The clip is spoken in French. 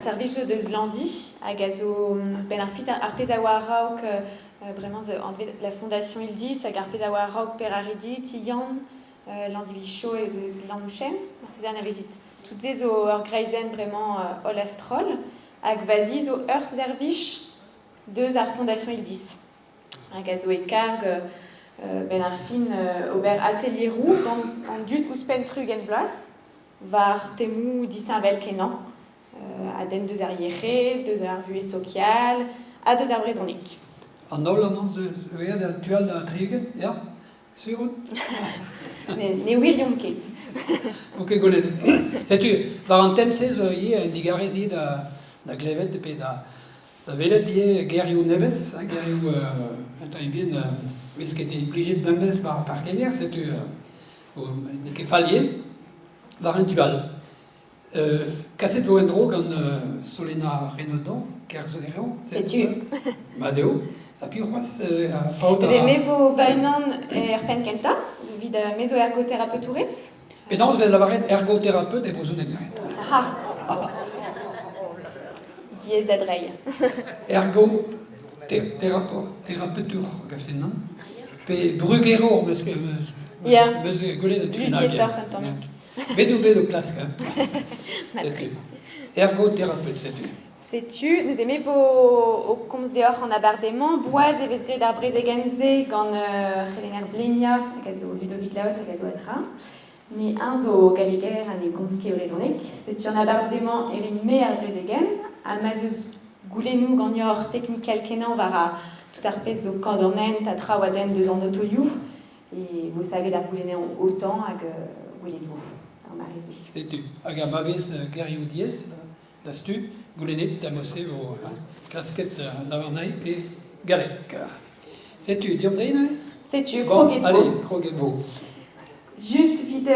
Service de Zlandi, à Gazo, ben Arpezawa Rauk, vraiment la fondation il dit, à Arpezawa Rauk Peraridi, Tiyan, l'Andivicho et Zlanduchen, artisan avezit. Toutes ces au Greisen vraiment Olastrol, à Gvazi, au Earth Dervish, deux à fondation il dit. À Gazo et Karg, ben Arfin, Aubert Atelier Roux, en Dut Uspentruggenblas, var Temu Dissinvel Kenan. À den deux arriérés, deux vues sociales, à deux brezoniques. En Holland, tu as de Trigen, ja? Sûr? Ne William Kate. Ok, golet. Sais-tu, Varentin, c'est un digaresi de Glevet, et de Velet, Geriou Neves, Geriou, bien, ce qui était obligé de Neves par Kenya, sais-tu, qui fallier, Varentual. Kasset vo en drog an Solena Renaudon, Kerzero, sais-tu? Madeo, a pi c'hoaz Vous aimez vos vainan pen kenta, vid meso-ergothérapeutures? Et non, vous avez ergothérapeute et vous êtes Ah! Diez d'adrei. Ergothérapeute, gaften non? Pe brugero, parce que monsieur Goulet de Lucier Torrenton. B.W. de classe, ergothérapeute, sais-tu? Sais-tu, nous aimez vos coms dehors en abardement, boise et vesgré d'arbres et genze, gant Helener Blenia, gazo Ludovic Laot, gazo Etra, mais un zo galiger an e gonski raisonnek, c'est-tu en abardement erinme arbres et gen, a mazuz goulenou gagnor technical kenan vara tout arpez zo kandornen, tatra waden deux en autoyou, et vous savez d'arboulener autant ag goulet-vous. Sais-tu, hag a mavez Geriou Diez, l'astu, goulenet, tamosé vos casquettes lavanai et galek. Sais-tu, diom deine? Sais-tu, bon, croguet-vous. Allez, croguet-vous. Juste vite